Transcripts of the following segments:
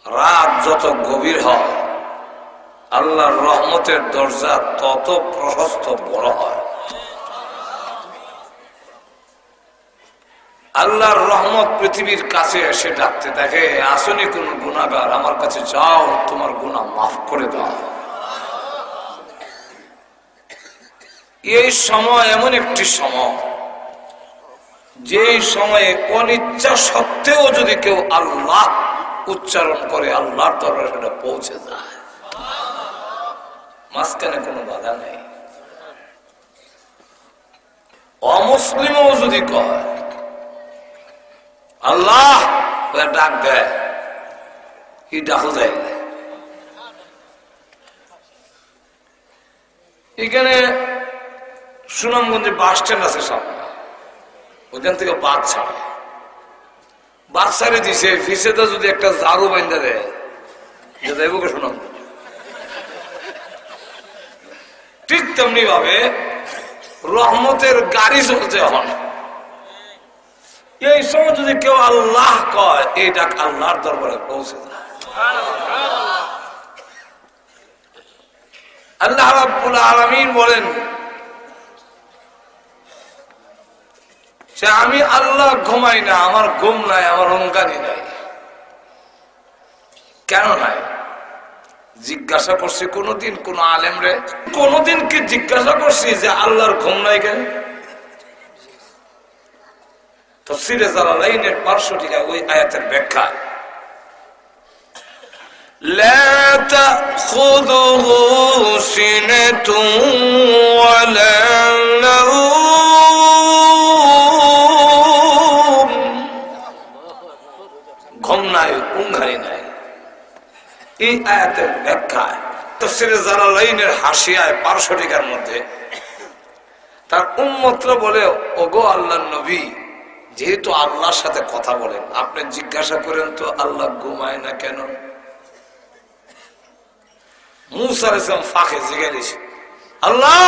রাত যত গভীর হয় আল্লাহর রহমতের দরজা তত প্রশস্ত বড় হয়। আল্লাহর রহমত পৃথিবীর কাছে এসে ডাকতে থাকে, আসনি কোন গুনাহগার, আমার কাছে যাও, তোমার গুনাহ মাফ করে দাও। এই সময় এমন একটি সময়, যে সময়ে অনিচ্ছা সত্ত্বেও যদি কেউ আল্লাহ উচ্চারণ করে আল্লাহর দরবারে সেটা পৌঁছে যায়, মাঝখানে কোনো বাধা নেই। অমুসলিমও যদি কয় আল্লাহ ডাক দেয়, কি ডাকো যায়। এখানে সুনামগঞ্জে বাস স্ট্যান্ড আছে সামনে, ওইখান থেকে বাস ছাড়ে, বাস ছাড়ে দিছে, ফিসেতে যদি একটা ঝাড়ু বাইন্ধা দেয় যাইব সুনামগঞ্জ। ঠিক তেমনি ভাবে রহমতের গাড়ি চলছে এখন। এই সময় যদি কেউ আল্লাহ কয়, এই ডাক আল্লাহর দরবারে পৌঁছে যায়। আল্লাহ রাব্বুল আলামিন বলেন যে আমি আল্লাহ ঘুমাই না, আমার ঘুম নাই, আমার অঙ্কানি নাই। কেন নাই? জিজ্ঞাসা করছি কোনদিন কোন আলেম রে, কোনদিন কি জিজ্ঞাসা করছি যে আল্লাহর ঘুম নাই কেন? তাফসীরে জালালাইনের 500 ওই আয়াতের ব্যাখ্যা, লা তাখুযুহু সিনাতুন ওয়ালা নাওম, ঘুম নাই, ঘুমঘানি নাই। এই আয়াতের ব্যাখ্যা তাফসীরে জালালাইনের হাসিয়ায় 500 মধ্যে তার উম্মতরা বলে, ওগো আল্লাহর নবী, যেহেতু আল্লাহর সাথে কথা বলেন, আপনি জিজ্ঞাসা করেন তো আল্লাহ ঘুমায় না কেন? মুসা আলাইহিস সালাম ফাঁকে জিজ্ঞাসা দিয়েছে, আল্লাহ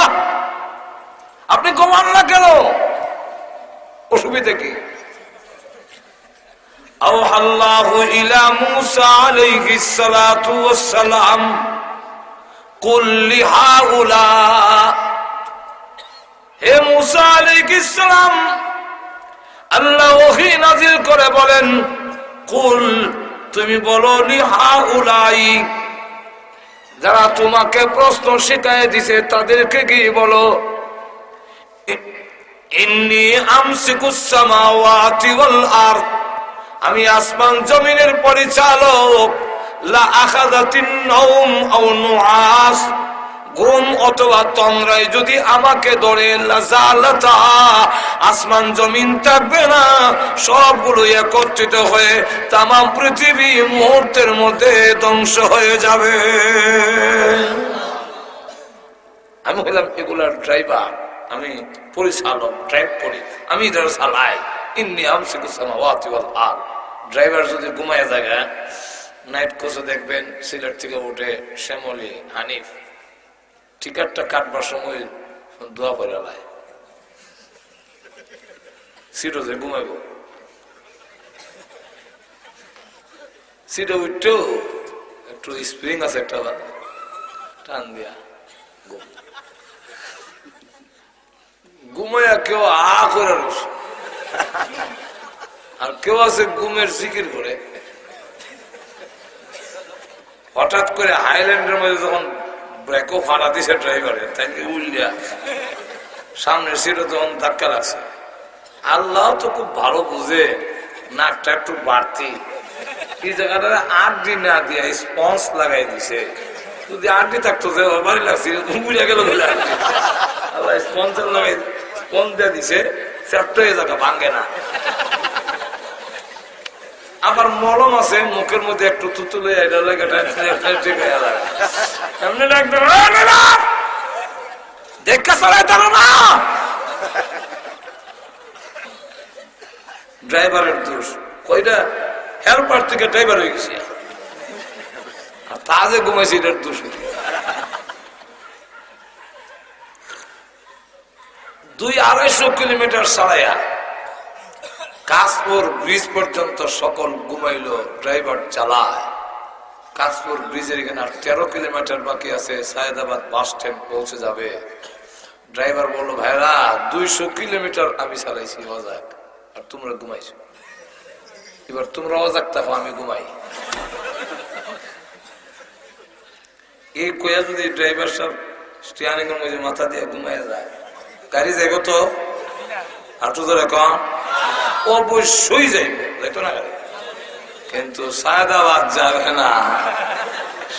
আপনি ঘুমান না কেন? অসুবিধা কি? আওহাল্লাহু ইলা মুসা আলাইহিস সালাতু ওয়াস সালাম কুল লিহাউলা, হে মুসা আলাইহিস সালাম, আল্লাহ ওহী নাযিল করে বলেন, কুল তুমি বলো, লিহাউলাই যারা তোমাকে প্রশ্ন শিখায় দিছে তাদেরকে গিয়ে বলো, ইন্নী আমসিকুস সামাওয়াতি ওয়াল আরদ, আমি আসমান জমিনের পরিচালক, লা আখাযাতিন নাওম আও নুআস, ঘুম অথবা তন্দ্রায় যদি আমাকে ধরে, লাজালাতা আসমান জমিন থাকবে না, সবগুলো একত্রিত হয়ে তামাম পৃথিবী মুহূর্তের মধ্যে ধ্বংস হয়ে যাবে। আমি হলাম এগুলার ড্রাইভার, আমি পরিচালক, ড্রাইভ করি, আমি ধর চালাই। ইন্নী আমসিকুস সামাওয়াতি ওয়াল আরদ, ড্রাইভার যদি ঘুমায় যায়, নাইট কোচে দেখবেন সিলেট থেকে উঠে শ্যামলী হানিফ টিকারটা কাটবার সময় দোয়া করে লাই, সিটে যে ঘুমাইব, সিটে উঠতেও একটু স্প্রিং আছে একটা টান দিয়া ঘুমাইয়া কেউ আ করে রয়েছে, আর কেউ আছে ঘুমের জিকির করে। হঠাৎ করে হাইল্যান্ডের মধ্যে যখন ব্রেকও ফাটা দিছে ড্রাইভারের, তাইকে উল্লিয়া সামনের সিটে তখন ধাক্কা লাগছে। আল্লাহ তো খুব ভালো বুঝে, নাকটা একটু বাড়তি, এই জায়গাটা আড্ডি না দিয়া স্পঞ্জ লাগাই দিছে। যদি আড্ডি থাকতো যে বাড়ি লাগছে বুঝে গেল, আল্লাহ স্পঞ্জ লাগাই, স্পঞ্জ দিয়ে দিছে, চ্যাপ্টা এই জায়গা ভাঙ্গে না। আবার মলম আছে মুখের মধ্যে একটু তুতুলে দেখা চলাই তার না, ড্রাইভারের দোষ। কইটা হেল্পার থেকে ড্রাইভার হয়ে গেছে, আর তা যে ঘুমাইছে এটার দোষ। 200-250 কিলোমিটার চালাইয়া কাশপুর ব্রিজ পর্যন্ত সকল ঘুমাইল, ড্রাইভার চালায়। কাশপুর ব্রিজের এখানে আর 13 কিলোমিটার বাকি আছে, সায়েদাবাদ বাস স্ট্যান্ড পৌঁছে যাবে। ড্রাইভার বললো, ভাইরা 200 কিলোমিটার আমি চালাইছি অজাক, আর তোমরা ঘুমাইছো, এবার তোমরা অজাক থাকো, আমি ঘুমাই। এই কয়া যদি ড্রাইভার সব স্টিয়ারিং এর মধ্যে মাথা দিয়ে ঘুমাইয়া যায়, গাড়ি যাইব তো? হাঁটু ধরে কম অবশ্যই যাইব, যাইতো না গাড়ি। কিন্তু সায়েদাবাদ যাবে না,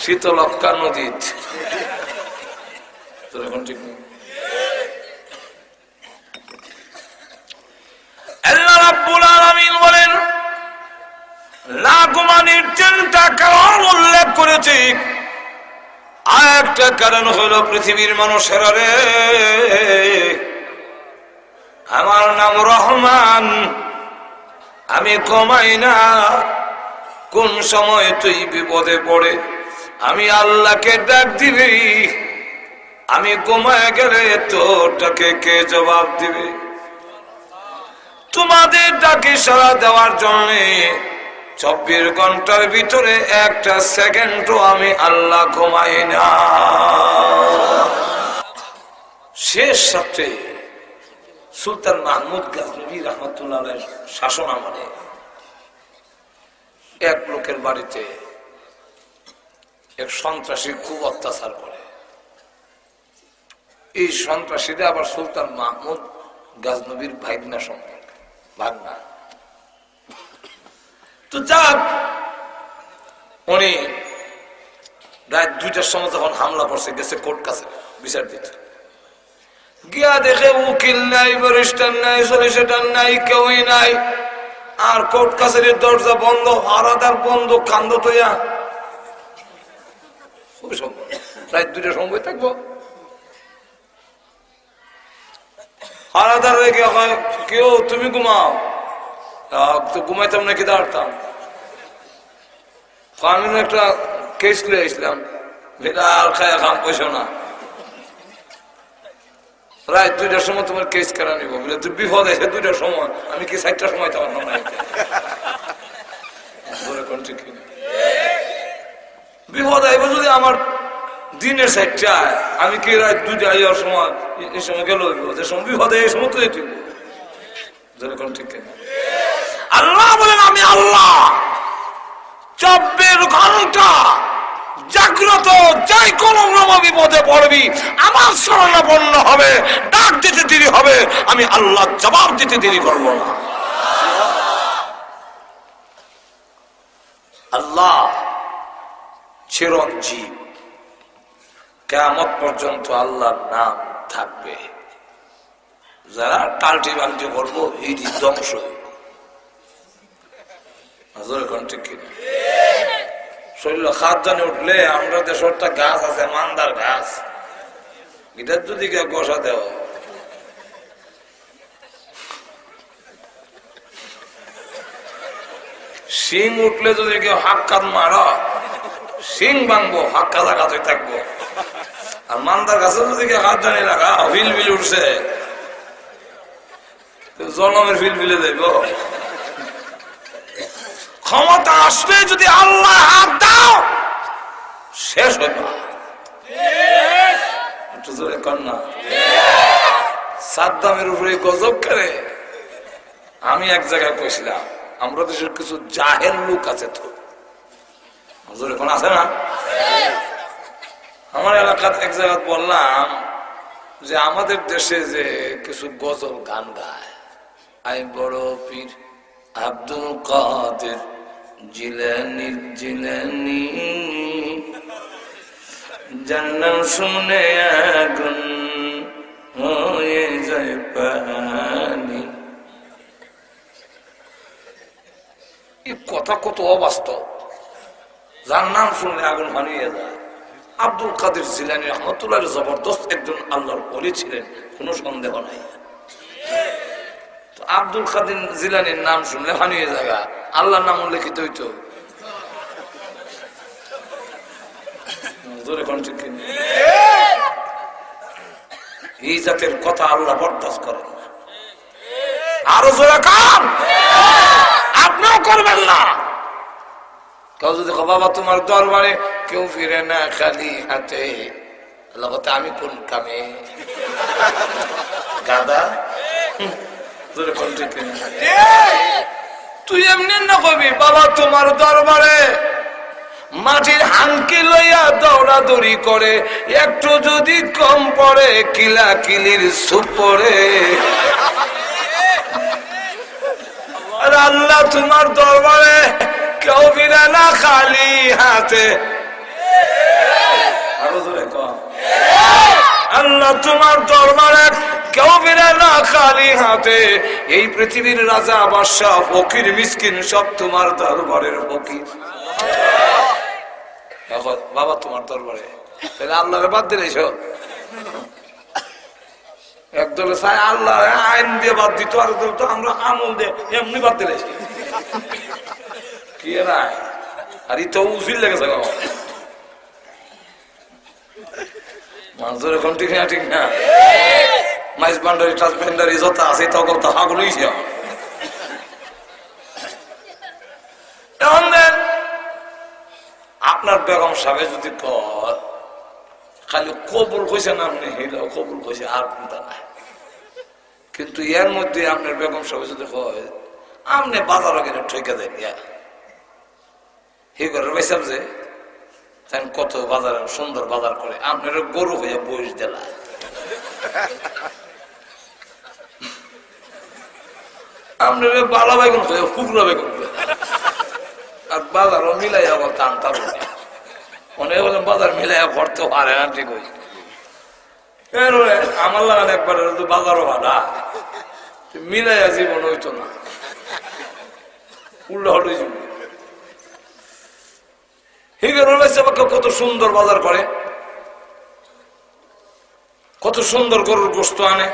শীতলক্ষ্যা নদী। এখন ঠিক নেই। আল্লাহ রাব্বুল আলামিন বলেন, না ঘুমানোর 3টা কারণ উল্লেখ করেছি। আর একটা কারণ হলো, পৃথিবীর মানুষেরা রে, আমার নাম রহমান, আমি কমাই না। কোন সময় তুই বিপদে পড়ে আমি আল্লাহকে ডাক দিবি, আমি ঘুমায় গেলে তোর ডাকে কে জবাব দিবে? তোমাদের ডাকে সাড়া দেওয়ার জন্য 24 ঘন্টার ভিতরে 1টা সেকেন্ডও আমি আল্লাহ ঘুমাই না। শেষ সাথে সুলতান মাহমুদ গাজনবী রহমতুল্লাহ আলাইহির শাসন আমলে এক লোকের বাড়িতে এক সন্ত্রাসী খুব অত্যাচার করে। এই সন্ত্রাসীরা আবার সুলতান মাহমুদ গাজনবীর ভাগনা সম্পর্কে, ভাগনা। তো যাক, উনি রাত 2টার সময় যখন হামলা করছে, গেছে কোর্ট কাছে বিচার দিতে, গিয়া দেখে উকিল নাই, ব্যারিস্টার নাই, সলিসিটর নাই, কেউই নাই। আর কোর্ট কাছারির দরজা বন্ধ, আরাদার বন্ধ, কান্দ তৈয়া। রাত 2টার সময় থাকবো। আরাদার রেগে হয়, কেউ তুমি ঘুমাও। তো ঘুমাইতাম নাকি, দাঁড়াতাম। আমি একটা কেস লিয়ে আসলাম, আর খায়া খাম পয়সা না, রাত 2টার সময় তোমার কেস কেনা নিব বলে, তুই বিপদ আছে 2টার সময়, আমি কি 4টার সময় তোমার বিপদ আইব যদি আমার দিনের 4টায়, আমি কি রাত 2টা আইয়ার সময় এই সময় গেল, যে সময় বিপদ এই সময় তো যেতে ঠিক কিনা? আল্লাহ বলেন, আমি আল্লাহ 24 ঘন্টা জাগ্রত, যাই কোন বিপদে পড়বি আমার শরণাপন্ন হবে, ডাক দিতে দেরি হবে, আমি আল্লাহ জবাব দিতে দেরি করবো না। আল্লাহ চিরঞ্জীব, কিয়ামত পর্যন্ত আল্লাহর নাম থাকবে। যারা টালটি বালটি করবো, এই ধ্বংস শরীর খাদ্যানে উঠলে, আমরা দেশের একটা গাছ আছে, মান্দার গাছ, এটার যদি কেউ গোসা দেও, শিং উঠলে যদি কেউ হাক্কাত মারা, শিং ভাঙবো, হাক্কা লাগাতে থাকবো। আর মান্দার গাছে যদি কেউ খাদ্যানে লাগা, ফিল বিল উঠছে, জনমের ফিল বিলে যাইব। ক্ষমতা আসলে যদি আল্লাহ হাত দাও, শেষ হইব। একটু জোরে কন্যা, সাদ্দামের উপরে গজব করে। আমি এক জায়গায় কইছিলাম, আমরা দেশের কিছু জাহেল লোক আছে, তো জোরে কোন আছে না? আমার এলাকার এক জায়গায় বললাম যে আমাদের দেশে যে কিছু গজল গান গায়, আই বড় পীর আব্দুল কাদের জিলানী জিলানী, যার নাম শুনে আগুন হয়ে যায় পানি। এই কথা কত অবাস্তব, যার নাম শুনলে আগুন হানিয়ে যায়। আব্দুল কাদের জিলানী রহমতুল্লাহ জবরদস্ত একজন আল্লাহর ওলি ছিলেন, কোনো সন্দেহ নাই। আব্দুল কাদের জিলানীর নাম শুনলে হানিয়ে জায়গা, আল্লাহর নাম উল্লেখিত হইতো। এই জাতের কথা আল্লাহ বরদাস্ত করেন না। আরো জোরে কান, আপনিও করবেন না। কেউ যদি বাবা তোমার দরবারে কেউ ফিরে না খালি হাতে, লগতে আমি কোন কামে গাদা। তুই এমনি না কবি বাবা তোমার দরবারে মাটির হাঙ্কি লইয়া দৌড়াদৌড়ি করে, একটু যদি কম পড়ে কিলা কিলির সুপ পড়ে। আল্লাহ তোমার দরবারে কেউ ফিরে না খালি হাতে। আল্লাহ তোমার দরবারে কেউ ফিরে না খালি হাতে। এই পৃথিবীর রাজা বাদশাহ ফকির মিসকিন সব তোমার দরবারের ফকির। এখন বাবা তোমার দরবারে তাহলে আল্লাহরে বাদ দিলে সব একদলে চাই আল্লাহ আইন দিয়ে বাদ দিত, আর তো আমরা আমল দিয়ে এমনি বাদ দিলে কি নাই। আর ই তো উচিত লেগেছে মানুষের এখন ঠিক না, ঠিক না। মাইস বান্ডারি ট্রান্সপেন্ডারি যত আছে তখন তো হাগুলোই আপনার বেগম সাহেব যদি খালি কবুল কইছে না আপনি হিলাও কবুল কইছে আর কোনটা নাই। কিন্তু এর মধ্যে আপনার বেগম সাহেব যদি কয় আপনি বাজারও গেলে ঠকে দেন হি করে পাইসাম যে কত বাজার সুন্দর বাজার করে, আপনার গরু হইয়া বয়স দিলা। আপনার বালা বেগুন হইয়া ফুকরা বেগুন আর বাজারও মিলাই আবার টান টান অনেক বলেন বাজার মিলাইয়া ভরতে পারে না, ঠিক হই আমার লাগান একবার বাজারও ভাড়া মিলাইয়া জীবন হইতো না, উল্টা হল জীবন। কত সুন্দর বাজার করে, কত সুন্দর গরুর গোস্ত আনে,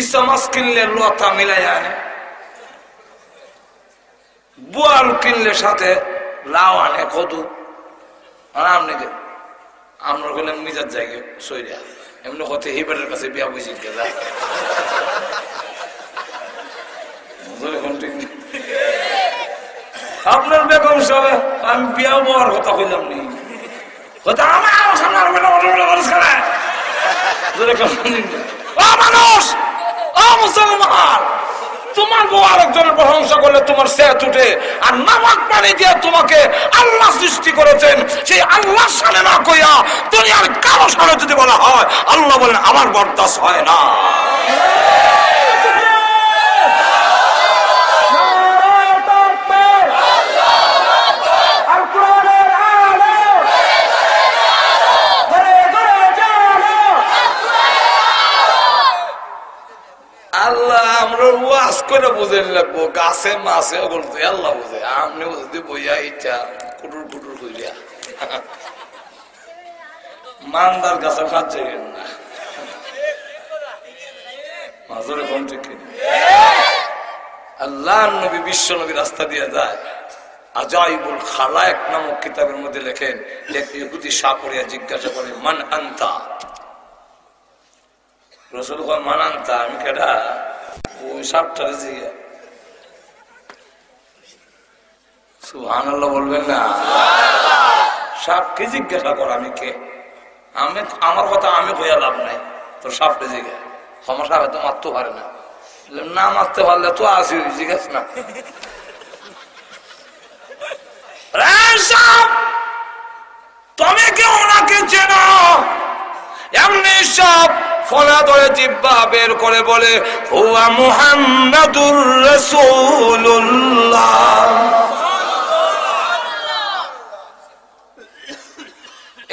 ইসা মাছ কিনলে লতা মিলাইয়া আনে, বোয়াল কিনলে সাথে লাউ আনে কদু। আপনার গেলে মিজার জায়গায় সইরা এমনি কথা হিবারের কাছে বিয়া বুঝি যায়। আপনার বেগম সাহেব আমি বিয়া হওয়ার কথা কইলাম নি, মানুষ মুসলমান তোমার বউ আরেকজনের প্রশংসা করলে তোমার সেহত উঠে, আর নামাক পানি দিয়ে তোমাকে আল্লাহ সৃষ্টি করেছেন সেই আল্লাহ সামনে না কইয়া দুনিয়ার কারো সামনে যদি বলা হয় আল্লাহ বলেন আমার বরদাস্ত হয় না। আল্লাহ আমরা ওয়াজ করে বুঝে লাগবো, গাছে মাছে বলতে আল্লাহ বুঝে, আপনি বুঝতে বইয়া ইচ্ছা কুটুর কুটুর কইয়া মানদার গাছে খাচ্ছে না মাজরে কোন ঠিক। আল্লাহ নবী বিশ্ব নবী রাস্তা দিয়ে যায়, আজাইবুল খালায়েক নামক কিতাবের মধ্যে লেখেন, এক ইহুদি সাপড়িয়া জিজ্ঞাসা করে মান আনতা, রসুল কয় মান আনতা, আমি কেডা? ওই সাপটারে জিজ্ঞাসা, সুবহানাল্লাহ বলবেন না, সাপকে জিজ্ঞাসা কর আমি কে, আমি আমার কথা আমি কইয়া লাভ নাই, তোর সাপকে জিজ্ঞাসা। আমার সাপে তো মারতে পারে না, না মারতে পারলে তো আসি জিজ্ঞাস না। তুমি কি ওনাকে চেনো? এমনি সব ফলা ধরে জিহ্বা বের করে বলে হুয়া মুহাম্মাদুর রাসূলুল্লাহ।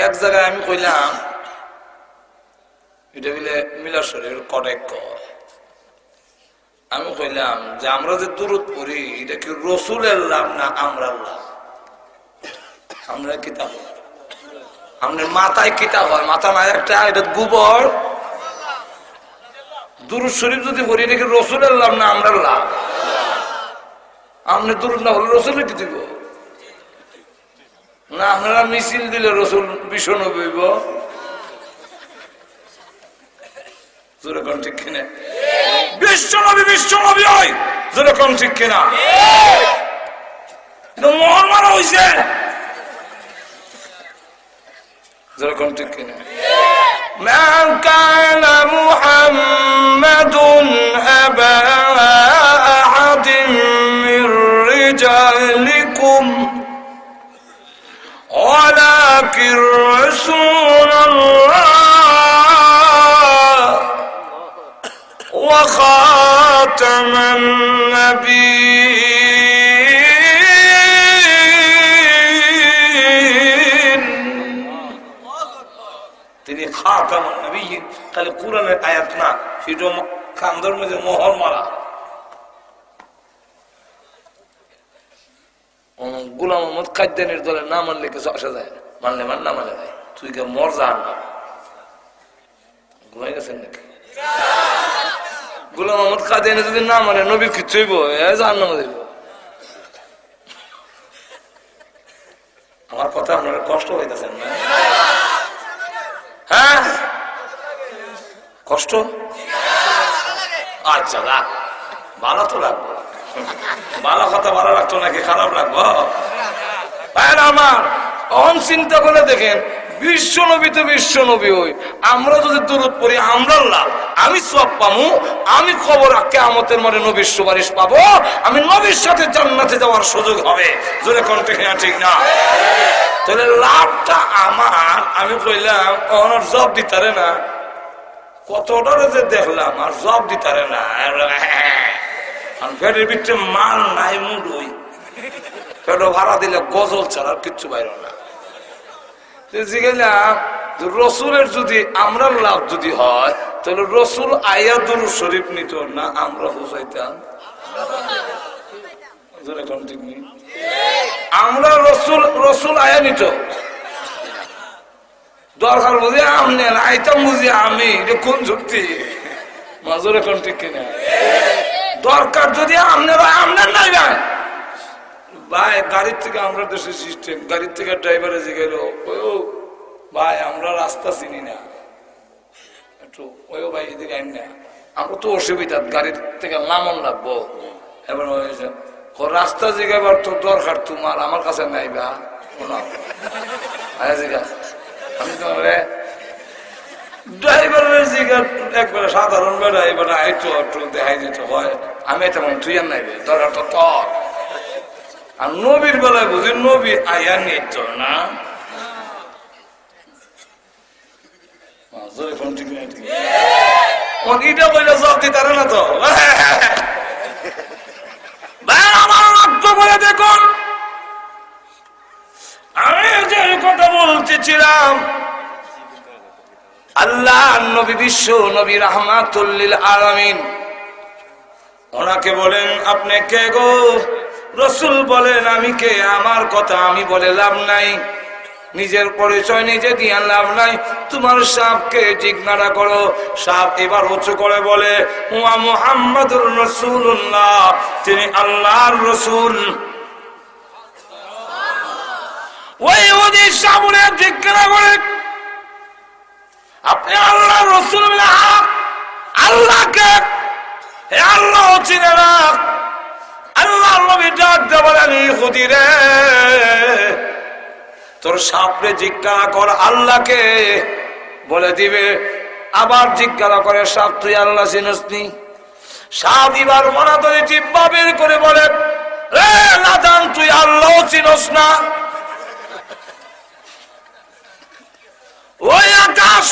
এক জায়গায় আমি কইলাম, এটা বলে মিলার শরীর কটেক কয়, আমি কইলাম যে আমরা যে দুরূদ পড়ি এটা কি রসুলের লাভ না আমরা লাভ? আমরা কিতাব, আমাদের মাথায় কিতাব হয়, মাথা নাই একটা, এটা গোবর। দুরূদ শরীফ যদি পড়ি এটা কি রসুলের লাভ না আমরা লাভ? আপনি দুরূদ না বলে রসুলের কি দিব না? আপনারা মিছিল দিলে রসুল ভীষণ হইব, ঠিক কিনা? বিশ্বনবী বিশ্বনবী হয়, যেরকম ঠিক কিনা? মোহর মারা হয়েছে যেরকম ঠিক কিনা ما كان محمد أبا أحد من رجالكم ولكن رسول الله وخاتم النبيين তিনি খাতামুন নবিয়্যিন খালি কোরআনের আয়াত না সেটা কান্দর মধ্যে মোহর মারা গোলাম মোহাম্মদ কাদ্দানির দলে না মানলে কিছু আসা যায় না মানলে মান না মানলে ভাই তুই কে মর যান না ঘুমাই গেছেন নাকি গোলাম মোহাম্মদ কাদ্দানি যদি না মানে নবী কিচ্ছু হইব জাহান্নামে যাইব আমার কথা আপনারা কষ্ট হইতেছেন না হ্যাঁ কষ্ট আচ্ছা রাখ ভালো তো লাগবো ভালো কথা ভালো লাগতো নাকি খারাপ লাগবো আমার অহন চিন্তা করে দেখেন বিশ্ব নবী তো বিশ্ব নবী হই আমরা যদি দূরত পড়ি আমরা লাভ আমি সব পাবো আমি খবর কিয়ামতের মাঠে নবীর সুপারিশ পাবো আমি নবীর সাথে জান্নাতে যাওয়ার সুযোগ হবে জোরে কোন ঠিক না তাহলে লাভটা আমার আমি কইলাম ওনার জব দিতারে না কতটা যে দেখলাম আর জব দিতারে না ফেরের ভিতরে মাল নাই মুডুই ফেরো ভাড়া দিলে গজল ছাড়া আর কিচ্ছু বাইর না জিজ্ঞাসা রসুলের যদি আমরা লাভ যদি হয় তাহলে রসুল আয়াতুল শরীফ নিত না আমরা হুসাইতাম ঠিক নেই আমরা রসুল আয়া নিত দরকার বুঝি আমনে আইতাম বুঝি আমি এটা কোন যুক্তি মাজুর এখন ঠিক কিনা দরকার যদি আপনারা আপনার নাই ভাই গাড়ির থেকে আমরা দেশের সিস্টেম গাড়ির থেকে ড্রাইভারে জিগেল ভাই আমরা রাস্তা চিনি না একটু ওই ভাই এদিকে আইন না আমরা তো অসুবিধা গাড়ির থেকে নামন লাগবো এবার হয়েছে রাস্তা জিগাবার তো দরকার তোমার আমার কাছে নাই বা জিগা আমি তোমার ড্রাইভারের জিগা একবারে সাধারণ বেড়া এবার আইতো একটু দেখাই দিতে হয় আমি তেমন তুই আর নাইবে দরকার তো তোর আর নবীর বেলায় বুঝি নবী আয়া নিত না ইটা বললে জব দিতারে না তো আমার লক্ষ্য করে দেখুন আমি যে কথা বলতেছিলাম আল্লাহ নবী বিশ্ব নবী রাহমাতুল লিল আলামিন ওনাকে বলেন আপনি কে গো রাসূল বলেন আমি কে আমার কথা আমি বলে লাভ নাই নিজের পরিচয় নিজে দিয়ে লাভ নাই তোমার সাপকে জিজ্ঞাসা করো সাপ এবার উঁচু করে বলে ওয়া মুহাম্মাদুর রাসূলুল্লাহ তিনি আল্লাহর রাসূল ওই ওদের সামনে জিজ্ঞাসা করে আপনি আল্লাহর রাসূল বলে আল্লাহকে হে আল্লাহ চিনে না আল্লাহর নবী ডাক দিয়ে বলেন ইহুদি রে তোর সাপরে জিজ্ঞাসা কর আল্লাহকে বলে দিবে আবার জিজ্ঞাসা করে সাপ তুই আল্লাহ চিনিস নি সাপ এবার মনা ধরে জিহ্বা বের করে বলে রে নাদান তুই আল্লাহ চিনিস না ওই আকাশ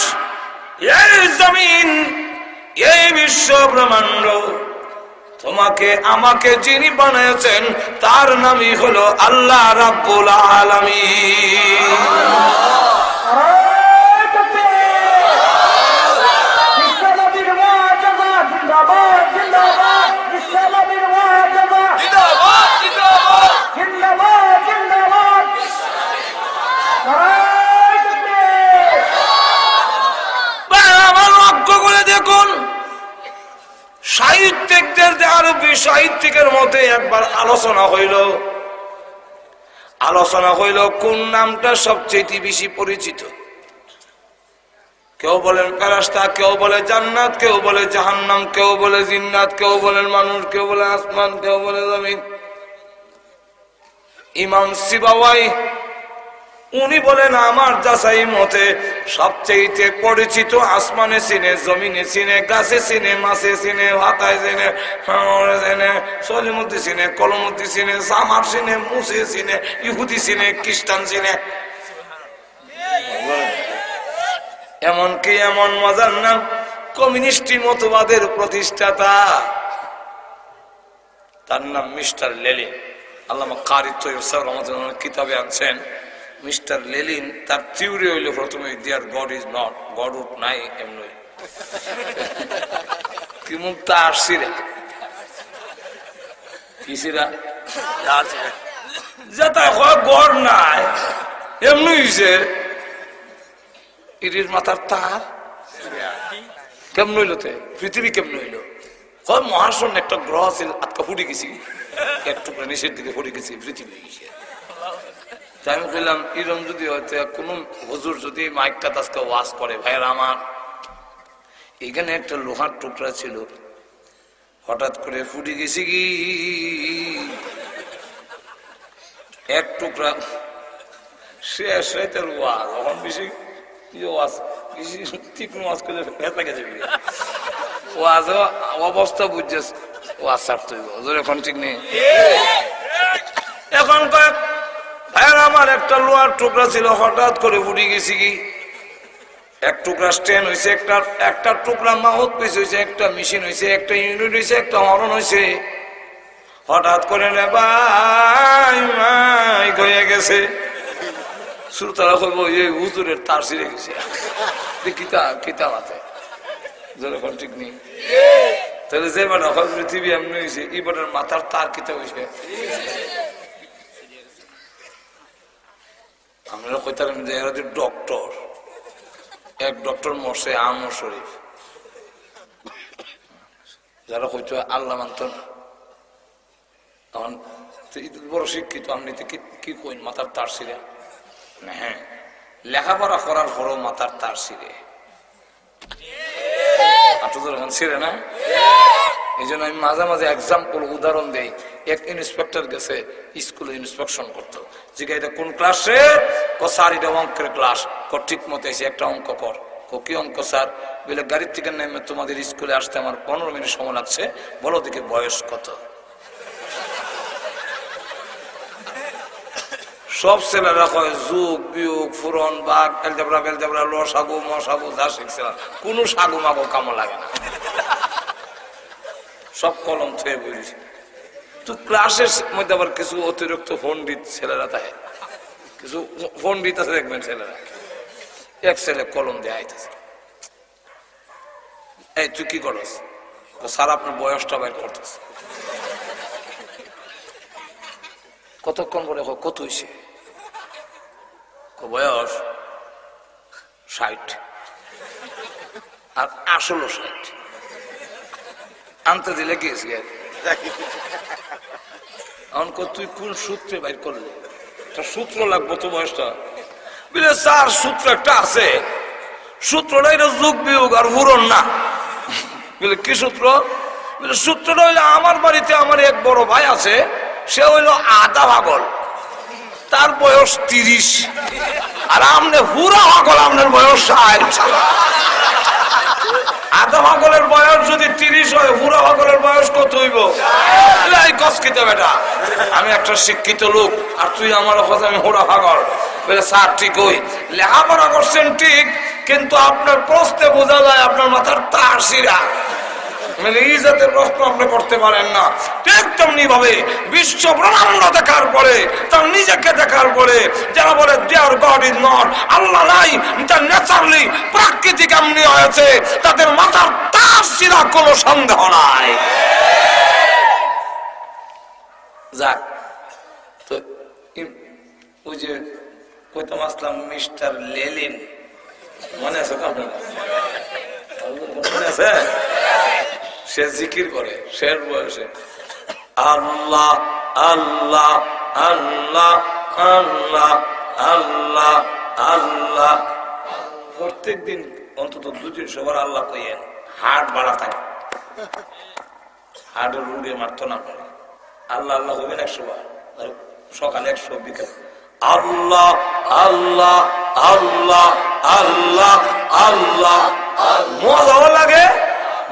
এই জমিন এই বিশ্ব ব্রহ্মাণ্ড তোমাকে আমাকে যিনি বানিয়েছেন তার নামই হলো আল্লাহ রাব্বুল আলামিন দেখুন সাহিত্যিকদের আরবি সাহিত্যিকের মধ্যে একবার আলোচনা হইল কোন নামটা সবচেয়ে বেশি পরিচিত কেউ বলেন ফেরেশতা কেউ বলে জান্নাত কেউ বলে জাহান্নাম কেউ বলে জিন্নাত কেউ বলেন মানুষ কেউ বলে আসমান কেউ বলে জমিন ইমাম সিবাওয়াই উনি বলেন আমার যাচাই মতে সবচেয়ে পরিচিত আসমানে চিনে, জমিনে চিনে, গাছে চিনে, মাছে চিনে, হাতায় চিনে, চিনে, সলিমুদ্দি চিনে, কলমুদ্দি চিনে, সামার চিনে, মুসে চিনে, ইহুদি চিনে, খ্রিস্টান চিনে। এমনকি এমন মজার নাম কমিউনিস্টি মতবাদের প্রতিষ্ঠাতা, তার নাম মিস্টার লেলিন। আল্লামা কারি তৈয়ব সাহেব রহমাতুল্লাহ কিতাবে আনছেন মিস্টার লেলিন তার থিওরি হইল প্রথমে দেয়ার গড ইজ নট, গড উঠ নাই এমনি কি মুখ তা আসছিরা কিসিরা যেটা হয় গড় নাই এমনি হইছে ইটির মাথার তার কেমন হইল? পৃথিবী কেমন হইল? হয় মহাশূন্য একটা গ্রহ ছিল, আটকা ফুটে গেছি, একটু নিচের দিকে ফুটে গেছি, পৃথিবী হয়েছে। আমি বললাম এরকম যদি হয়তো কোন হুজুর যদি মাইকটা আজকে ওয়াজ করে, ভাইয়ের আমার এখানে একটা লোহার টুকরা ছিল, হঠাৎ করে ফুটে গেছি কি এক টুকরা শেষ তার ওয়াজ, এখন বেশি ওয়াজ বেশি তীক্ষ্ণ ওয়াজ করলে লাগে যাবে ওয়াজ অবস্থা বুঝছে ওয়াজ ছাড়তে হইব, এখন ঠিক নেই। এখন কয়েক ভাইয়ের আমার একটা লোহার টুকরা ছিল, হঠাৎ করে ফুটে গেছি কি এক টুকরা স্ট্যান্ড হয়েছে, একটা টুকরা মাউথ পিস হয়েছে, একটা মেশিন হয়েছে, একটা ইউনিট হয়েছে, একটা হরন হয়েছে। হঠাৎ করে ভাই মাইক হয়ে গেছে, শ্রোতারা বলবো এই হুজুরের তার ছিঁড়ে গেছে, কিতা মাথায় যখন ঠিক নেই। তাহলে যে বেটা হয় পৃথিবী এমনি হয়েছে, এই বেটার মাথার তার কিতা হয়েছে। আমরা কইতাম যে এরা যে ডক্টর, এক ডক্টর মরছে আমর শরীফ, যারা হয়তো আল্লাহ মানত না, তখন বড় শিক্ষিত আপনি কি কইন মাথার তার ছিঁড়ে? হ্যাঁ, লেখাপড়া করার পরও মাথার তার ছিঁড়ে, ছিঁড়ে না। এই জন্য আমি মাঝে মাঝে এক্সাম্পল উদাহরণ দেই। এক ইন্সপেক্টর গেছে স্কুলে ইন্সপেকশন করতো, জিজ্ঞাসা এটা কোন ক্লাসে? স্যার এটা অঙ্কের ক্লাস। ঠিক মতো এসে একটা অঙ্ক কর। কি অঙ্ক স্যার? বলে গাড়ির থেকে নেমে তোমাদের স্কুলে আসতে আমার 15 মিনিট সময় লাগছে, বলো দেখে বয়স কত? সব ছেলেরা কয় যুগ বিয়োগ ফুরন বাঘ এলজেব্রা বেলজেব্রা ল সাগু ম সাগু যা শিখছে কোন সাগু মাগো কামো লাগে না, সব কলম থয়ে বইছে। তো ক্লাসের মধ্যে আবার কিছু অতিরিক্ত পণ্ডিত ছেলেরা থাকে, কিছু পণ্ডিত আছে দেখবেন ছেলেরা। এক ছেলে কলম দিয়ে আইতেছে, এই তুই কি করস? স্যার আপনার বয়সটা বাইর করতেছে। কতক্ষণ পরে কত হয়েছে? বয়স 60, আর আসলো 60। আনতে দিলে গেছি তুই কোন সূত্রে বাইর করলি? একটা সূত্র লাগবো তো বয়সটা। বলে স্যার সূত্র একটা আছে, সূত্রটা এটা যোগ বিয়োগ আর হুরন না। বলে কি সূত্র? বলে সূত্রটা হইলো আমার বাড়িতে আমার এক বড় ভাই আছে, সে হইল আধা পাগল, তার বয়স 30, আর আপনি হুরা পাগল, আপনার বয়স 60। আধা পাগলের বয়স যদি 30 হয়, হুরা পাগলের বয়স কত হইব? বেটা আমি একটা শিক্ষিত লোক, আর তুই আমার কথা আমি হুরা পাগল। বলে স্যার ঠিক ওই লেখাপড়া করছেন ঠিক, কিন্তু আপনার প্রশ্নে বোঝা যায় আপনার মাথার তার শিরা, মানে এই জাতের প্রশ্ন আপনি করতে পারেন না। ঠিক তেমনি ভাবে বিশ্ব ব্রহ্মাণ্ড দেখার পরে, তার নিজেকে দেখার পরে যারা বলে দেয়ার গড ইজ নট, আল্লাহ নাই, তার ন্যাচারালি প্রাকৃতিক এমনি হয়েছে, তাদের মাথার তার শিরা কোনো সন্দেহ নাই। যাক, তো ওই যে কইতাম আসলাম মিস্টার লেলিন, মনে আছে তো আপনার? মনে আছে? সে জিকির করে শের বয়সে আল্লাহ আল্লাহ আল্লাহ আল্লাহ আল্লাহ আল্লাহ। প্রত্যেক দিন অন্তত 2-3 বার আল্লাহ কইয়েন, হার্ট বাড়া থাকে, হার্টের রুগে মারতো না পারে। আল্লাহ আল্লাহ হবেন 100 বার, সকালে 100 বিকেল আল্লাহ আল্লাহ আল্লাহ আল্লাহ আল্লাহ।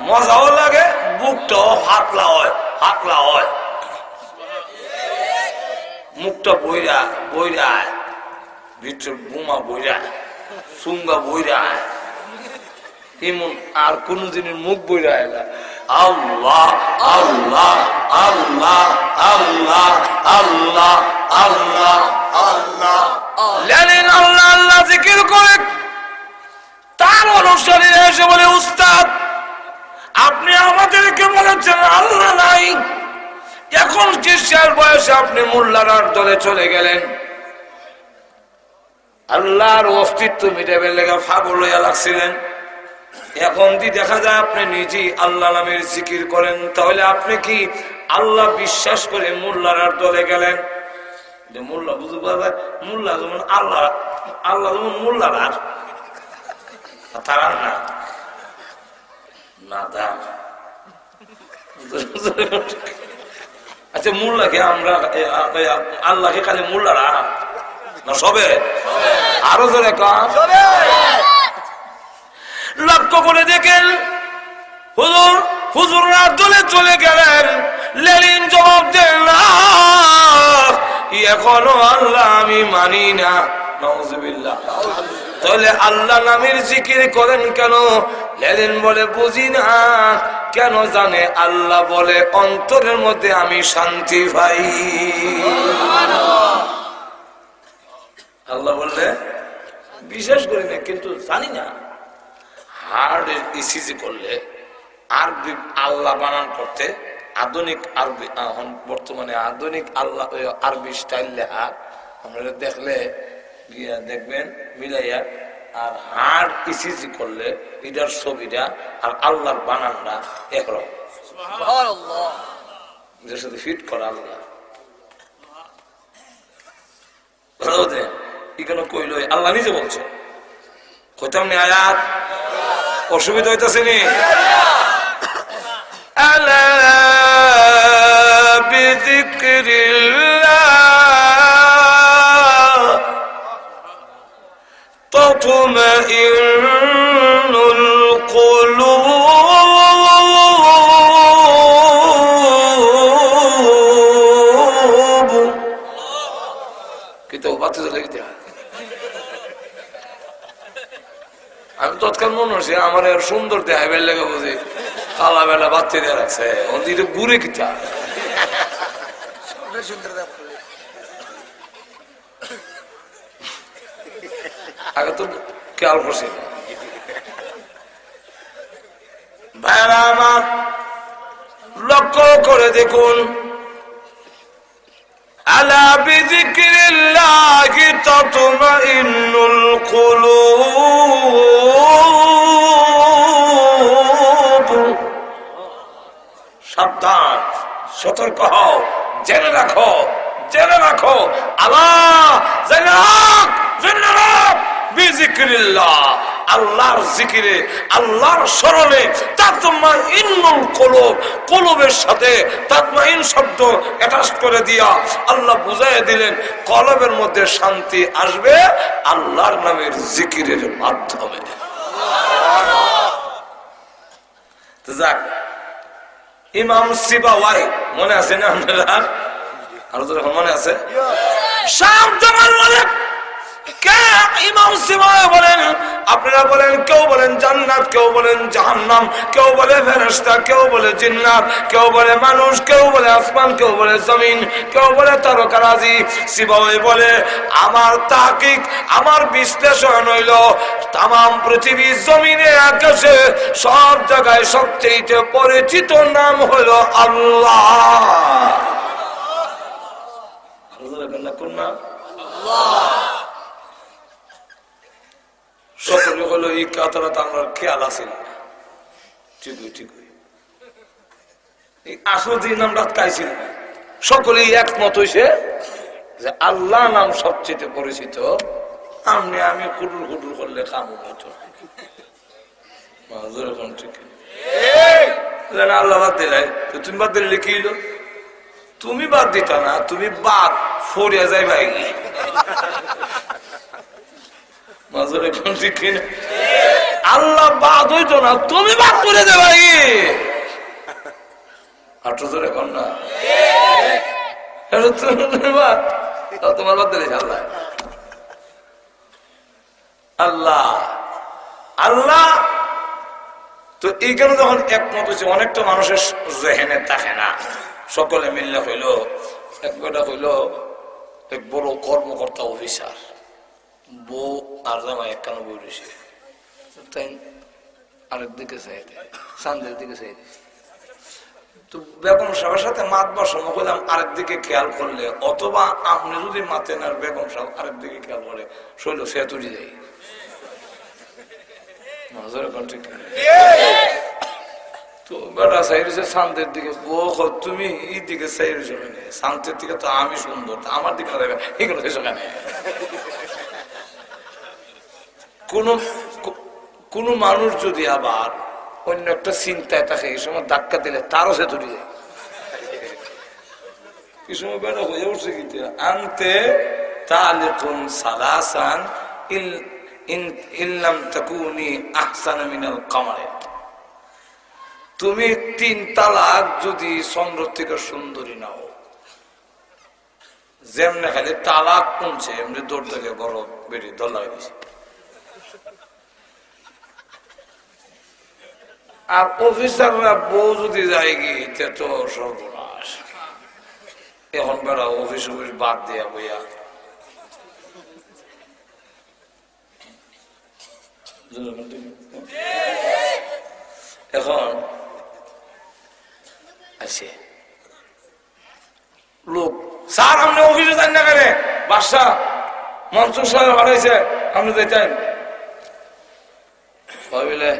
মজাও লাগে বুকটাও হাতলা হয় মুখটা বইরা ভিতরে বোমা বইরা সুঙ্গা বইরা এমন আর কোন দিনের মুখ বইরা এলা আল্লাহ আল্লাহ আল্লাহ আল্লাহ আল্লাহ আল্লাহ আল্লাহ লেনিন আল্লাহ আল্লাহ জিকির করে তার অনুসারী এসে বলে উস্তাদ আপনি আমাদেরকে বলেছেন আল্লাহ নাই, এখন কি শেষ বয়সে আপনি মোল্লার দলে চলে গেলেন, আল্লাহর অস্তিত্ব মিটাবেন লেগে পাগল হইয়া লাগছিলেন, এখন কি দেখা যায় আপনি নিজেই আল্লাহ নামের জিকির করেন, তাহলে আপনি কি আল্লাহ বিশ্বাস করে মোল্লার দলে গেলেন? মোল্লা বুঝতে যায় মোল্লা যেমন আল্লাহ আল্লাহ যেমন মোল্লার আর তারা না না দা আচ্ছা মোল্লাকে আমরা আল্লাহকে খালি মোল্লারা না সবে আরো জোরে লক্ষ্য করে দেখেন হুজুররা দলে চলে গেলেন। লেলিন জবাব দেন না এখনো আল্লাহ আমি মানি না, নাউজুবিল্লাহ। তাহলে আল্লাহ নামের জিকির করেন কেন? লেলিন বলে বুঝি না, কেন জানে আল্লাহ বলে অন্তরের মধ্যে আমি শান্তি পাই। আল্লাহ বললে বিশ্বাস করি না, কিন্তু জানি না। হার্ড ইসিজি করলে আরবি আল্লাহ বানান করতে আধুনিক আরবি বর্তমানে আধুনিক আল্লাহ আরবি স্টাইল লেখা আপনারা দেখলে গিয়া দেখবেন মিলাইয়া, আর হার্ড ইসিজি করলে এটার ছবিটা আর আল্লাহর বানানটা একরকম, এটার সাথে ফিট করা আল্লাহ। এখানে কইল আল্লাহ নিজে বলছে, কইতাম নি আয়াত, অসুবিধা হইতেছে নি? আলা বিযিকরিল্লাহ তাতমাইন্নুল কুলুব। কি তো বাতি লিখতে হয়, আমি তৎকাল মনে হচ্ছে আমার সুন্দর দেখাই বেল লেগে বুঝি কালা বেলা বাচ্চা দিয়ে রাখছে ঘুরে কিতা আগে তো খেয়াল করছি ভাইরা আমার। লক্ষ্য করে দেখুন আলা বিযিকরিল্লাহি তাতমাইন্নুল কুলুব। সাবধান, সতর্ক হও, জেনে রাখো, জেনে রাখো, আল্লাহ জেনে রাখ, জেনে রাখ বিযিকরিল্লাহ, আল্লাহর জিকিরে, আল্লাহর স্মরণে তাতমাইন্নুল কুলুব, কুলুবের সাথে তাতমাইন শব্দ অ্যাটাচ করে দিয়া আল্লাহ বুঝাইয়া দিলেন কলবের মধ্যে শান্তি আসবে আল্লাহর নামের জিকিরের মাধ্যমে। তো যাক, ইমাম সিবাওয়াই মনে আছে না আপনারা? আরো তো মনে আছে? শাম জামাল বলেন কে ইমাম সিবাওয়াই বলেন, আপনারা বলেন কেউ বলেন জান্নাত, কেউ বলেন জাহান্নাম, কেউ বলে ফেরেশতা, কেউ বলে জিন্নাত, কেউ বলে মানুষ, কেউ বলে আসমান, কেউ বলে জমিন, কেউ বলে তারকারাজি। সিবাওয়াই বলে আমার তাহকিক, আমার বিশ্লেষণ হইল তামাম পৃথিবী জমিনে আকাশে সব জায়গায় সবচেয়ে পরিচিত নাম হইল আল্লাহ। সকলে হলো এই কথাটা আমার খেয়াল আছে, ঠিকই ঠিকই আসল দিন আমরা কাইছি না, সকলেই একমত হইছে যে আল্লাহ নাম সবচেয়ে পরিচিত। আমনে আমি হুডুর হুডুর করলে কামু হইতো ঠিক আল্লাহ বাদ দিলাই, তুমি বাদ দিলে কি হইলো? তুমি বাদ দিতা না, তুমি বাদ ফরিয়া যাই ভাই। আল্লাহ বাদ হইতো না, তুমি বাদ করে দে ভাই। হাঁটু ধরে কর না, তোমার বাদ দিলে আল্লাহ আল্লাহ আল্লাহ। তো এইখানে যখন একমত হয়েছে, অনেকটা মানুষের জেহেনে থাকে না, সকলে মিললে হইল এক বেটা হইল এক বড় কর্মকর্তা অফিসার, বউ আর জামাই একখানে বই রয়েছে, তাই আরেক দিকে চাইতে চান্দের দিকে চাইতে। তো বেগম সাহেবের সাথে মাত বসানো করলাম, আরেক দিকে খেয়াল করলে, অথবা আপনি যদি মাতেন আর বেগম সাহেব আরেক দিকে খেয়াল করে, শৈল সে তুলি যায়। তো বেটা চাইছে শান্তের দিকে, বউ তুমি এই দিকে চাইছো কেন? শান্তের দিকে তো আমি সুন্দর, আমার দিকে যাবে এগুলো চাইছো কেন? কোন মানুষ যদি আবার অন্য একটা চিন্তায় থাকে, এই সময় ধাক্কা দিলে তারও সে ধরে যায়। কি সময় বেটা হয়ে উঠছে কিন্তু আনতে তাহলে কোন সালাসান ইল্লাম তাকুনি আহসানা মিনাল কামারে। তুমি 3 তালাক যদি চন্দ্র থেকে সুন্দরী নাও, যেমনে খালি তালাক কমছে এমনি দৌড় থেকে গরম বেরিয়ে দল লাগাই দিছে। আর অফিসাররা বউ যদি যায় গিয়ে তো সর্বনাশ। এখন বেড়া অফিস বাদ দিয়া বইয়া এখন আছে লোক, স্যার আপনি অফিসে যান না কেন? বাদশা মনসুর সাহেব হারাইছে, আপনি যাইতেন। ভাবিলে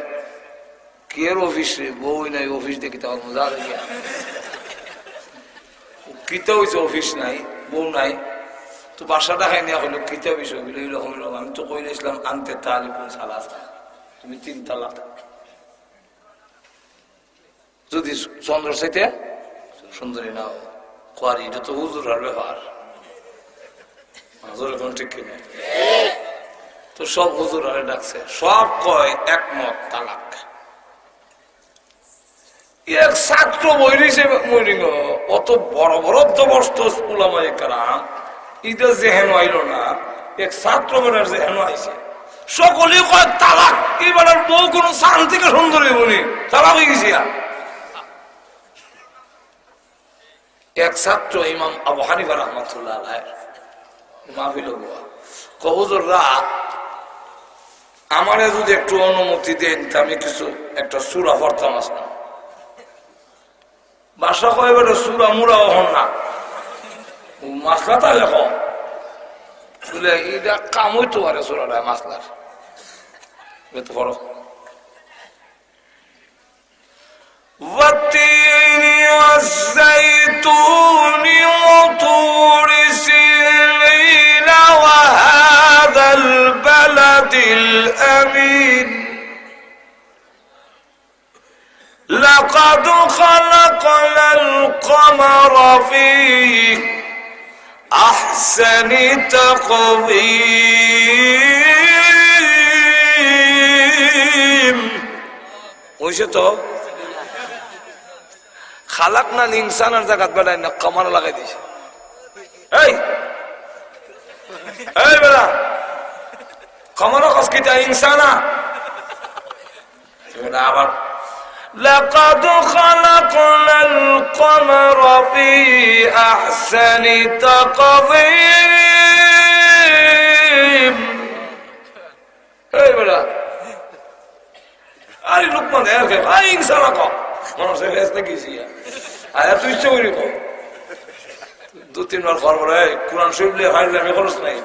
কি এর অফিস রে, বই নাই, অফিস দেখি তখন মজা দেখি কিতা হয়েছে, অফিস নাই, বউ নাই। তো বাসা দেখাই নেওয়া হলো কিতা বিষয়, আমি তো কই নিয়েছিলাম আনতে তাহলে কোন সালাস, তুমি 3 তালাক। যদি চন্দ্র চাইতে সুন্দরী নাও কোয়ারি, এটা তো হুজুর আর ব্যাপার, ঠিক কিনা? তো সব হুজুর আরে ডাকছে, সব কয় একমত তালাক। এক ছাত্র বইরিছে মরিং, অত বড় বড় জবরদস্ত উলামায়ে কেরাম, ইটা যেহেন আইল না, এক ছাত্র বেড়ার যেহেন আইছে, সকলেই কয় তালাক। এবার বউ কোন শান থেকে সুন্দরী বলি তালাক হয়ে গেছি। এক ছাত্র ইমাম আবু হানিফা রাহমাতুল্লাহ আলাইহি মাহফিল হুজুররা আমারে যদি একটু অনুমতি দেন, আমি কিছু একটা সূরা পড়তাম। আসলাম বাসা কয় বেটা সূরা মুরা হন না, মাসলাটা লেখো, এটা কাম হইতে পারে সূরাটা মাসলার তো পড়ো। والتين والزيتون وطور سينين وهذا البلد الأمين لقد خلقنا القمر في أحسن تقويم وشتو খালাকনা ইনসানের জায়গা বেড়ায় না, কামার লাগাই দিছে। এই বেড়া কামার কসকিটা ইনসানা আবার لقد خلقنا القمر في أحسن تقويم। এই বেড়া আরে লোকমান আই ইনসানা কো মানুষের কাছে দেখেছি আর এত ইচ্ছা করি 2-3 বার খবর কোরআন শরীফ ফাইলামি খরচ নাই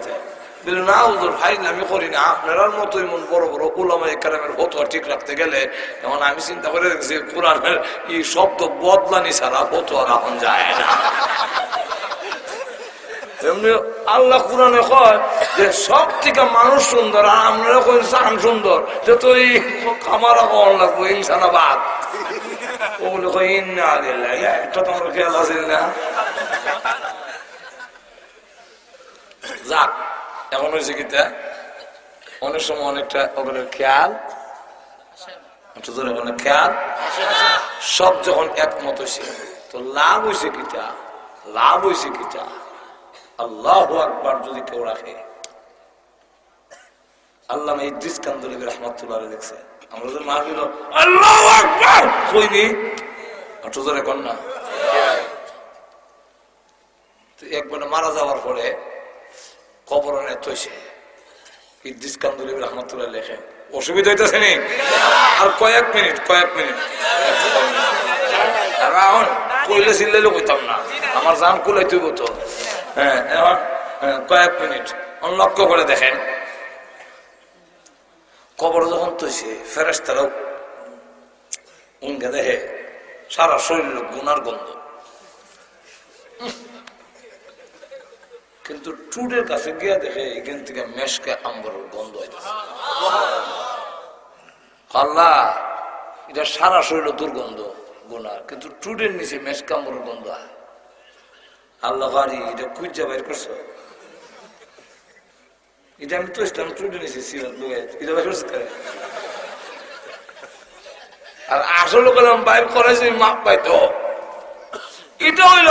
বলে না হুজুর ফাইলামি করি না, আপনার মতো এমন বড় বড় উলামায়ে কেরামের ফতোয়া ঠিক রাখতে গেলে এখন আমি চিন্তা করে দেখছি কোরআনের এই শব্দ বদলানি ছাড়া ফতোয়া রাখা যায় না। এমনি আল্লাহ কোরআনে কয় যে সব থেকে মানুষ সুন্দর, আর আপনারা কই চান সুন্দর, তো এই খামারা কন লাগবো ইনসানাবাদ। ওগুলো কই ইন্না লিল্লাহি, একটা তোমার খেয়াল আছে না? যাক, এমন হয়েছে কিতা অনেক সময় অনেকটা ওগুলোর খেয়াল, খেয়াল সব যখন একমত হয়েছে তো লাভ হয়েছে কিতা, লাভ হয়েছে কিতা? আল্লাহু আকবার যদি কেউ রাখে, আল্লামা ইদ্রিস কান্দুলী রাহমাতুল্লাহ আলাইহি লিখছে, আমরা যে মাহফিল আল্লাহু আকবার কইনি একটু জোরে কর না। একবার মারা যাওয়ার পরে কবরনে তৈছে ইদ্রিস কান্দুলী রাহমাতুল্লাহ লেখেন, অসুবিধা হইতেছে নি? আর কয়েক মিনিট এখন কইলে চিল্লাইলে কইতাম না, আমার জান কুলাই তুই তো। হ্যাঁ, এখন কয়েক মিনিট লক্ষ্য করে দেখেন, কবর যখন তৈছে ফেরেশতারাও উনকে দেখে সারা শরীর গুনার গন্ধ, কিন্তু টুডের কাছে গিয়া দেখে এখান থেকে মেশকে আম্বরের গন্ধ হইতেছে। আল্লাহ, এটা সারা শরীর দুর্গন্ধ গুনার, কিন্তু টুডের নিচে মেশকে আম্বরের গন্ধ। আল্লাহ বাড়ি এটা কুইজা বাইর করছো, এটা আমি তো ইসলাম টুডে নিচে সিরাত লুয়ে এটা বাইর করছে। আর আসলে কলম বাইর করেছে মাপ পাইতো, এটা হইল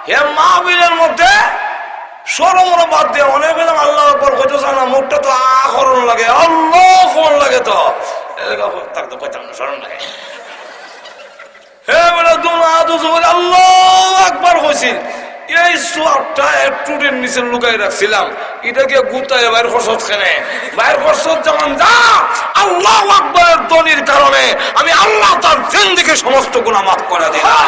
হে মাহফিলের মধ্যে সরমর বাদ দিয়ে অনেক গেলাম আল্লাহ আকবার কইতে চায় না, মুখটা তো আখরণ লাগে, আল্লাহ কোন লাগে তো তাকে তো কইতাম না, স্মরণ লাগে। হে বলে আল্লাহ আকবার কইছিল, এই সোয়াবটা টুটের নিচে লুকাই রাখছিলাম, এটাকে গুতায় বাইর খরচত খেনে বাইর খরচত যেমন যা আল্লাহ আকবরের ধ্বনির কারণে আমি আল্লাহ তার জিন্দেগি সমস্ত গুনাহ মাফ করে দিলাম।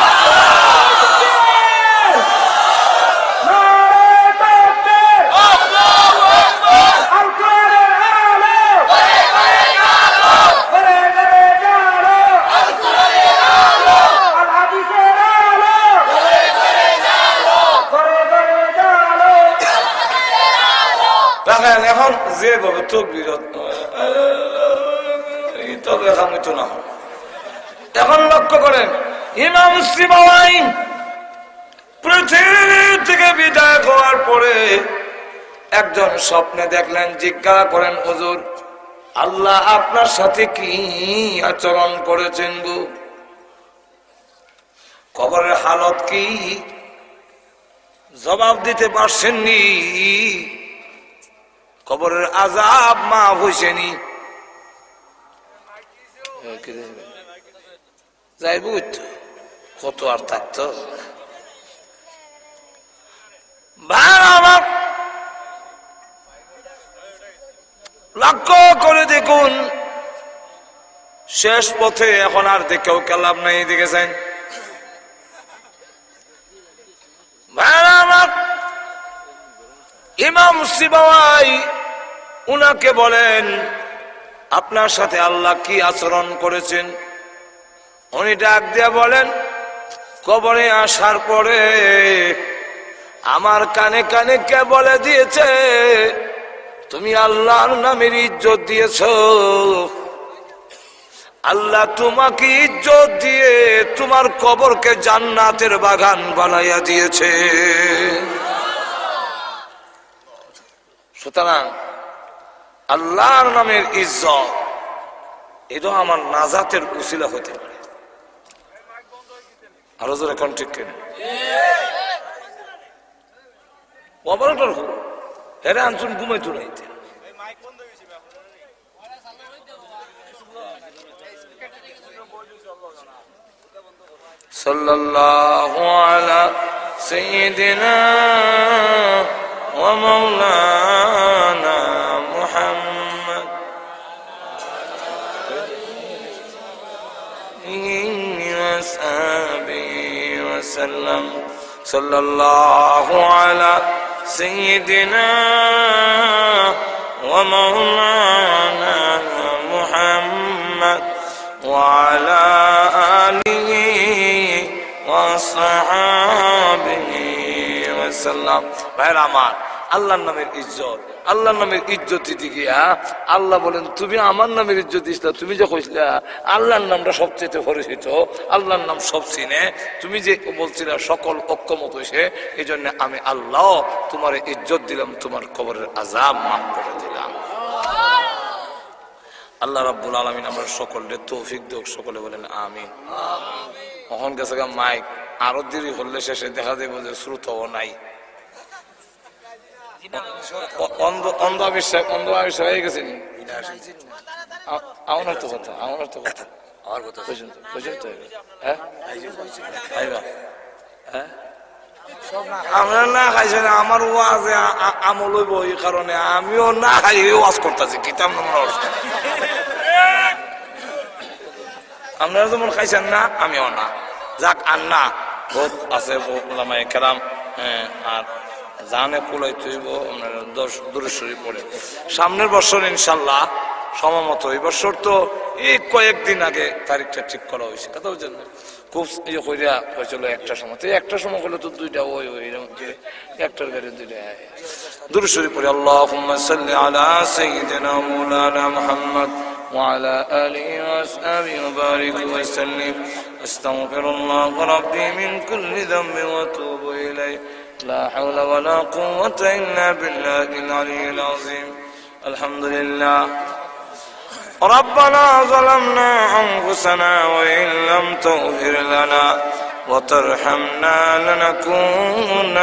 এখন যেভাবে এখন লক্ষ্য করেন, ইমাম সিবাওয়াই পৃথিবী থেকে বিদায় হওয়ার পরে একজন স্বপ্নে দেখলেন, জিজ্ঞাসা করেন হুজুর আল্লাহ আপনার সাথে কি আচরণ করেছেন গো, কবরের হালত কি? জবাব দিতে পারছেননি, কবরের আযাব মাফ হইছেনি। যাইব কত আর থাকতো। লক্ষ্য করে দেখুন, শেষ পথে এখন আর দেখেও কালাম নাই, দেখেছেন ইমাম সিবাওয়াই উনাকে বলেন আপনার সাথে আল্লাহ কি আচরণ করেছেন? উনি ডাক দিয়া বলেন, কবরে আসার পরে আমার কানে কানে কে বলে দিয়েছে তুমি আল্লাহর নামের ইজ্জত দিয়েছ, আল্লাহ তোমাকে ইজ্জত দিয়ে তোমার কবরকে জান্নাতের বাগান বানাইয়া দিয়েছে। সুতরাং আল্লাহর নামের ইজ্জত এটা আমার নাজাতের উসিলা হতে পারে। আরো জোরে কোন ঠিক কেন অপারেটর হোক হেরে আনছুন ঘুমাইতো নাইতে। সাল্লাল্লাহু আলা সাইয়্যিদিনা ওয়া মাওলানা মুহাম্মদ ওয়া সাহবিহি ওয়া সাল্লাম। সাল্লাল্লাহু আলা সাইয়্যিদিনা ওয়া মাওলানা মুহাম্মদ ওয়া আলা আলিহি ওয়া সাহবিহি ওয়া সাল্লাম। ভাইরা আমার, আল্লাহর নামের ইজ্জত। আল্লাহর নামের ইজ্জত দিতে গিয়া আল্লাহ বলেন তুমি আমার নামের ইজ্জত দিছিলা, তুমি যে কইছিলা আল্লাহর নামটা সবচেয়ে পরিচিত, আল্লাহর নাম সব চিনে, তুমি যে বলছিলা সকল ঐক্যমত হয়েছে, এই জন্য আমি আল্লাহ তোমার ইজ্জত দিলাম, তোমার কবরের আযাব মাফ করে দিলাম। আল্লাহ রাব্বুল আলামিন আমরা সকলের তৌফিক দেখ, সকলে বলেন আমিন। এখন গেছে মাইক, আরো দেরি হলে শেষে দেখা যাবে যে শ্রোতাও নাই, অন্ধ আবিষ্কার হয়ে গেছে। আমার তো কথা, আমার তো কথা, আমার কথা পর্যন্ত হ্যাঁ হ্যাঁ আমরা না খাইছি না, আমার ওয়াজে আমল হইব, এই কারণে আমিও না খাই ওয়াজ করতেছি। কিতাব আপনারা যেমন খাইছেন না, আমিও না, যাক আর না বহুত আছে কেরাম। হ্যাঁ, আর জানে কুলাই তৈব আপনারা 10 দূরে পড়ে সামনের বছর ইনশাল্লাহ সমমত। এই বছর তো এই কয়েকদিন আগে তারিখটা ঠিক করা হয়েছে, কথা বুঝছেন না? খুব ইয়ে কইরা হয়েছিল একটা সময়, তো একটা সময় হলে তো দুইটা ওই একটার গাড়ি দুইটা দূরে সরে পড়ে। আল্লাহুম্মা সাল্লি আলা সাইয়্যিদিনা মাওলানা মুহাম্মদ وعلى آله وأصحابه وبارك وسلم. أستغفر الله ربي من كل ذنب وأتوب إليه. لا حول ولا قوة إلا بالله العلي العظيم. الحمد لله. ربنا ظلمنا أنفسنا وإن لم تغفر لنا وترحمنا لنكونن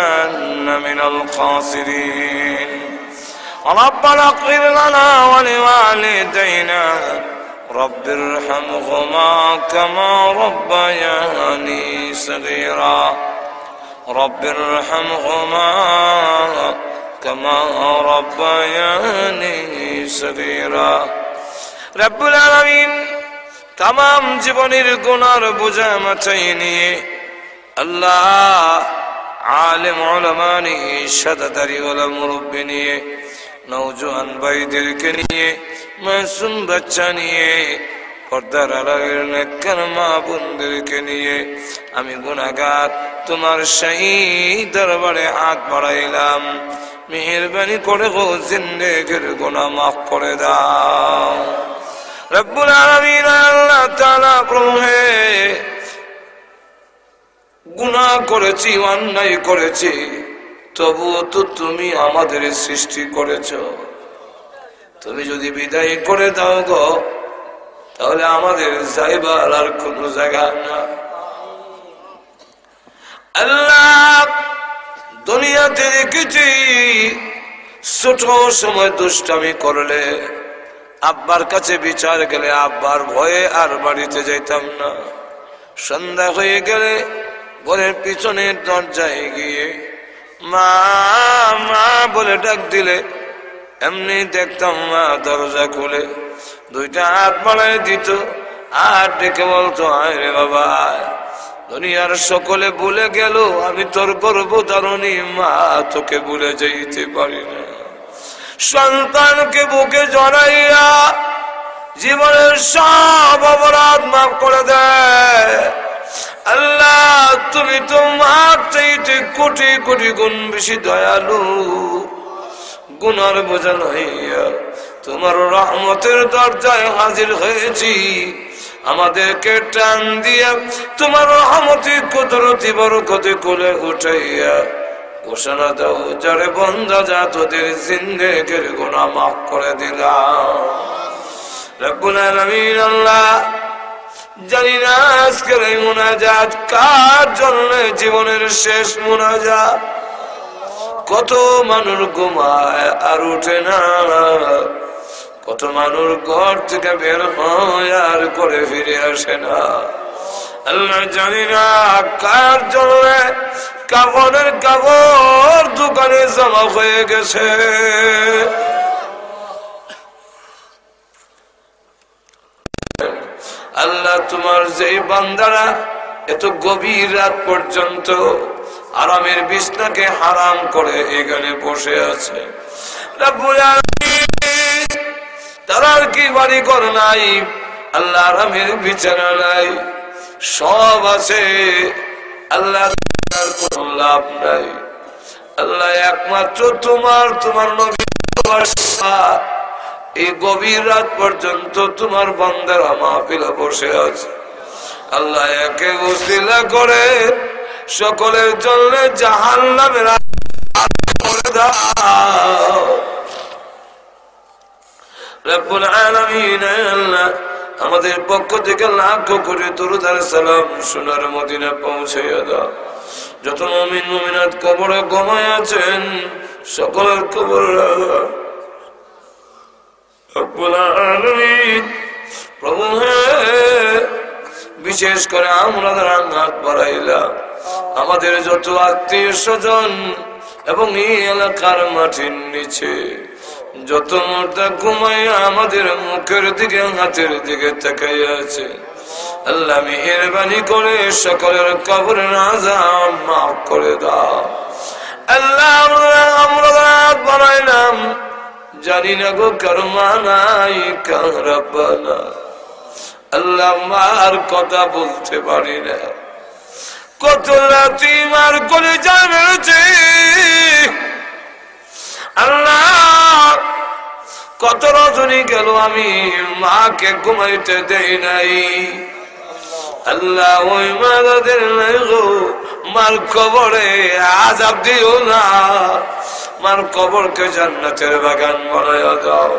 من الخاسرين. ربنا اغفر لنا ولوالدينا رب ارحمهما كما ربياني صغيرا. رب ارحمهما كما ربياني صغيرا. رب العالمين तमाम জীবনের গুনার বোঝা মাথায় নিয়ে আল্লাহ আলেম উলামা নিয়ে শাদাদারি ওয়ালা মুরব্বি নিয়ে নওজোয়ান ভাইদেরকে নিয়ে মাসুম বাচ্চা নিয়ে পর্দার আড়ালের নেককার মা বোনদেরকে নিয়ে আমি গুনাহগার তোমার শাহী দরবারে হাত বাড়াইলাম। মেহেরবানি করে গো জিন্দেগির গুনাহ মাফ করে দাও রব্বুল আলামিন। আল্লাহ তাআলা প্রভু হে, গুনাহ করেছি, অন্যায় করেছি, তবুও তো তুমি আমাদের সৃষ্টি করেছ। তুমি যদি বিদায় করে দাও গো, তাহলে আমাদের যাইবার আর কোন জায়গা না। আল্লাহ দুনিয়াতে দেখেছি ছোট সময় দুষ্টামি করলে আব্বার কাছে বিচার গেলে আব্বার ভয়ে আর বাড়িতে যাইতাম না। সন্ধ্যা হয়ে গেলে ঘরের পিছনের দরজায় গিয়ে মা মা বলে ডাক দিলে এমনি দেখতাম মা দরজা খুলে দুইটা হাত বাড়ায় দিত আর ডেকে বলতো আয় রে বাবা। দুনিয়ার সকলে ভুলে গেল, আমি তোর গর্ভধারণী মা তোকে ভুলে যাইতে পারি না। সন্তানকে বুকে জড়াইয়া জীবনের সব অপরাধ মাফ করে দেয়। আল্লাহ তুমি তো মার চাইতে কোটি কোটি গুণ বেশি দয়ালু। গুনার বোঝা হইয়া তোমার রহমতের দরজায় হাজির হয়েছি। আমাদেরকে টান দিয়া তোমার রহমতি কুদরতি বরকতে কোলে উঠাইয়া ঘোষণা দাও, যারে বন্দা যা তোদের জিন্দেগির গুনাহ মাফ করে দিলাম। রব্বুল আলামিন আল্লাহ, জানি না আজকের এই মুনাজাত কার জন্য জীবনের শেষ মুনাজাত। কত মানুষ ঘুমায় আর উঠে না, কত মানুষ ঘর থেকে বের হয় আর করে ফিরে আসে না। আল্লাহ জানি না কার জন্য কাপড়ের কাপড় দোকানে জমা হয়ে গেছে। আল্লাহ তোমার যেই বান্দারা এত গভীর রাত পর্যন্ত আরামের বিছনাকে হারাম করে এখানে বসে আছে, তারা আর কি বাড়ি ঘর নাই, আল্লাহ আরামের বিছানা নাই, সব আছে, আল্লাহ কোনো লাভ নাই। আল্লাহ একমাত্র তোমার নবী এই গভীর রাত পর্যন্ত তোমার বান্দারা মাহফিলে বসে আছে। আল্লাহ একে উসিলা করে সকলের জন্য জাহান্নামের করে দাও রব্বুল আলামিন। আল্লাহ আমাদের পক্ষ থেকে লাখ কোটি দরুদ আর সালাম সোনার মদিনা পৌঁছাইয়া দাও। যত মুমিন মুমিনাত কবরে ঘুমায় আছেন সকলের কবর রব্বুল আলামিন প্রভু হে, বিশেষ করে আমরা যারা হাত বাড়াইলাম আমাদের যত আত্মীয় স্বজন এবং এই এলাকার মাটির নিচে যত মোটা ঘুমাইয়া আমাদের মুখের দিকে হাতের দিকে তাকাইয়া আছে, আল্লাহ মেহেরবানি করে সকলের কবরের আযাব মাফ করে দাও। আল্লাহ আমরা রাত বানাইলাম জানি না গো কারো মা নাই কার রব্বানা। আল্লাহ মার কথা বলতে পারি না, কত রাতি মার করে যাবে আল্লাহ, কত রজনী গেল আমি মাকে ঘুমাইতে দেই নাই। আল্লাহ ওই মাদের নাই গো, মার কবরে আযাব দিও না, মার কবরকে জান্নাতের বাগান বানায়া দাও।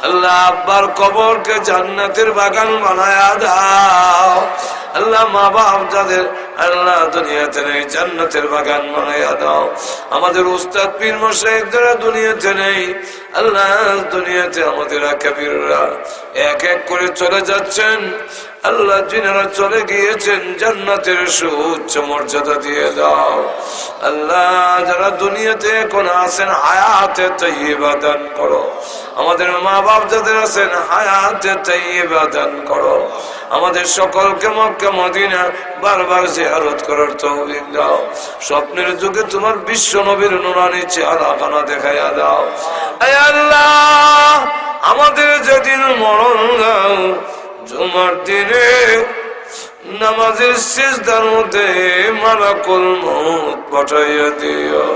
আল্লাহ আব্বার কবরকে জান্নাতের বাগান বানায়া দাও। আল্লাহ মা বাপ যাদের আল্লাহ দুনিয়াতে নেই জান্নাতের বাগান বানায়া দাও। আমাদের উস্তাদ পীর মশাইখ যারা দুনিয়াতে নেই আল্লাহ দুনিয়াতে আমাদের আকাবিররা এক এক করে চলে যাচ্ছেন, আল্লাহ যিনারা চলে গিয়েছেন জান্নাতের সুউচ্চ মর্যাদা দিয়ে দাও। আল্লাহ যারা দুনিয়াতে এখন আছেন হায়াতে তাইয়্যিবা দান করো। আমাদের মা বাপ যাদের আছেন হায়াতে তাইয়্যিবা দান করো। আমাদের সকলকে মক্কা মদিনা বারবার জিয়ারত করার তৌফিক দাও। স্বপ্নের যুগে তোমার বিশ্ব নবীর নুরানি চেহারাখানা দেখাইয়া দাও। আয় আল্লাহ আমাদের যেদিন মরণ দাও জুমার দিনে নামাজের সিজদার মধ্যে মালাকুল মউত পাঠাইয়া দিও।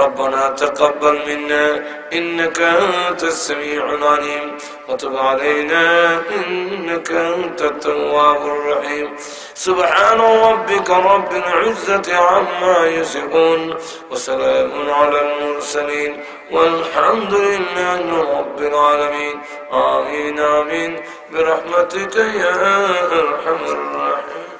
ربنا تقبل منا إنك أنت السميع العليم وتب علينا إنك أنت التواب الرحيم. سبحان ربك رب العزة عما يصفون وسلام على المرسلين والحمد لله رب العالمين. آمين آمين برحمتك يا أرحم الراحمين.